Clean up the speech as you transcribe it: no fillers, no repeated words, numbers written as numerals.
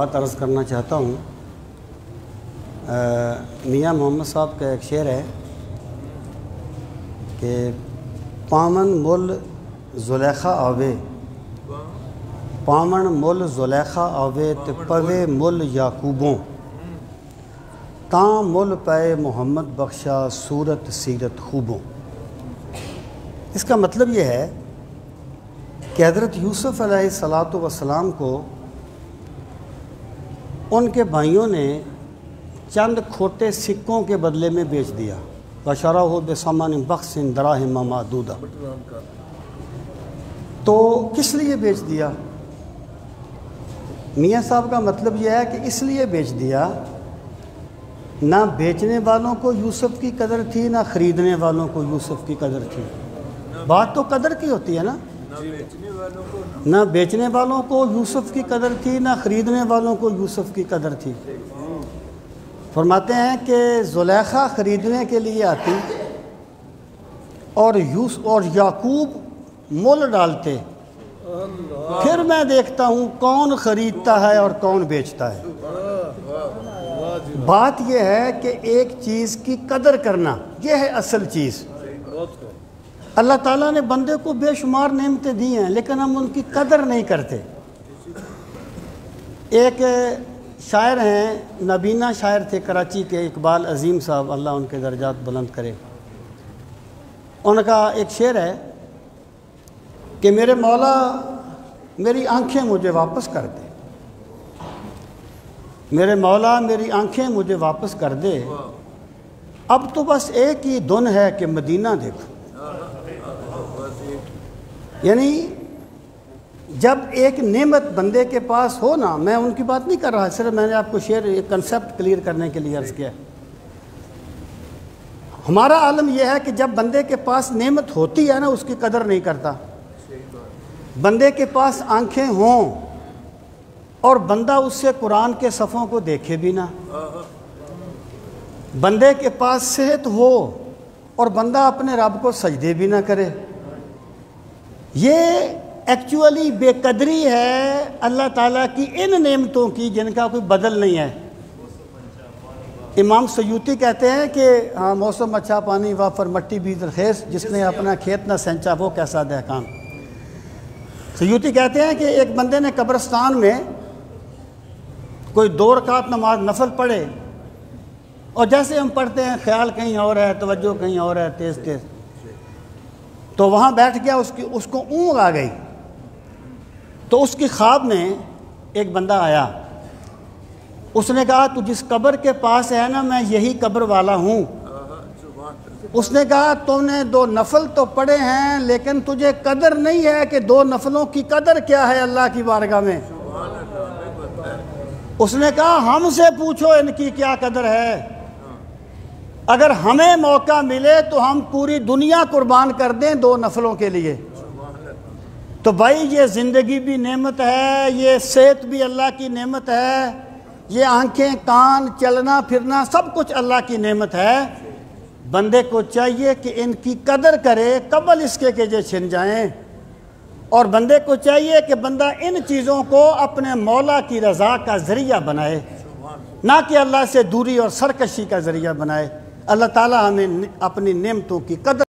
بات عرض کرنا چاہتا ہوں۔ میاں محمد صاحب کا ایک شعر ہے کہ پامن مل زلیخا آوے، پامن مل زلیخا آوے تے پوے مل یعقوبوں، تاں مل پے محمد بخشا صورت سیرت خوبوں۔ اس کا مطلب یہ ہے کہ حضرت یوسف علیہ السلام کو ان کے بھائیوں نے چند کھوٹے سکوں کے بدلے میں بیچ دیا، وَشَرَوْهُ بِثَمَنٍ بَخْسٍ دَرَاهِمَ مَعْدُودَةٍ۔ تو کس لیے بیچ دیا؟ میاں صاحب کا مطلب یہ ہے کہ اس لیے بیچ دیا، نہ بیچنے والوں کو یوسف کی قدر تھی نہ خریدنے والوں کو یوسف کی قدر تھی۔ بات تو قدر کی ہوتی ہے نا، نہ بیچنے والوں کو یوسف کی قدر تھی نہ خریدنے والوں کو یوسف کی قدر تھی۔ فرماتے ہیں کہ زلیخا خریدنے کے لیے آتی اور یعقوب مول ڈالتے، پھر میں دیکھتا ہوں کون خریدتا ہے اور کون بیچتا ہے۔ بات یہ ہے کہ ایک چیز کی قدر کرنا، یہ ہے اصل چیز۔ اللہ تعالیٰ نے بندے کو بے شمار نعمتیں دی ہیں لیکن ہم ان کی قدر نہیں کرتے۔ ایک شاعر ہیں، نابینا شاعر تھے کراچی کے، اقبال عظیم صاحب، اللہ ان کے درجات بلند کرے۔ ان کا ایک شعر ہے کہ میرے مولا میری آنکھیں مجھے واپس کر دے، میرے مولا میری آنکھیں مجھے واپس کر دے، اب تو بس ایک ہی دن ہے کہ مدینہ دیکھو۔ یعنی جب ایک نعمت بندے کے پاس ہو نا، میں ان کی بات نہیں کر رہا، صرف میں نے آپ کو شعر ایک کنسیپٹ کلیئر کرنے کے لیے عرض کیا۔ ہمارا عالم یہ ہے کہ جب بندے کے پاس نعمت ہوتی ہے نا، اس کی قدر نہیں کرتا۔ بندے کے پاس آنکھیں ہوں اور بندہ اس سے قرآن کے صفوں کو دیکھے بھی نہ، بندے کے پاس صحت ہو اور بندہ اپنے رب کو سجدے بھی نہ کرے، یہ ایکچولی بے قدری ہے اللہ تعالیٰ کی ان نعمتوں کی جن کا کوئی بدل نہیں ہے۔ امام سیوطی کہتے ہیں کہ ہاں، موسم اچھا پانی وافر مٹی بھی درخیز، جس نے اپنا کھیت نہ سینچا وہ کیسا دہقان۔ سیوطی کہتے ہیں کہ ایک بندے نے قبرستان میں کوئی 2 رکعت نماز نفل پڑھے، اور جیسے ہم پڑھتے ہیں خیال کہیں اور ہے، توجہ کہیں اور ہے، تیز تیز، تو وہاں بیٹھ گیا، اس کو اونگ آ گئی۔ تو اس کی خواب میں ایک بندہ آیا، اس نے کہا تو جس قبر کے پاس ہے نا، میں یہی قبر والا ہوں۔ اس نے کہا تو نے 2 نفل تو پڑھے ہیں لیکن تجھے قدر نہیں ہے کہ 2 نفلوں کی قدر کیا ہے اللہ کی بارگاہ میں۔ اس نے کہا ہم سے پوچھو ان کی کیا قدر ہے، اگر ہمیں موقع ملے تو ہم پوری دنیا قربان کر دیں 2 نفلوں کے لیے۔ تو بھائی یہ زندگی بھی نعمت ہے، یہ صحت بھی اللہ کی نعمت ہے، یہ آنکھیں کان چلنا پھرنا سب کچھ اللہ کی نعمت ہے۔ بندے کو چاہیے کہ ان کی قدر کرے قبل اس کے کہ یہ چھن جائیں، اور بندے کو چاہیے کہ بندہ ان چیزوں کو اپنے مولا کی رضا کا ذریعہ بنائے، نہ کہ اللہ سے دوری اور سرکشی کا ذریعہ بنائے۔ اللہ تعالیٰ ہمیں اپنی نعمتوں کی قدر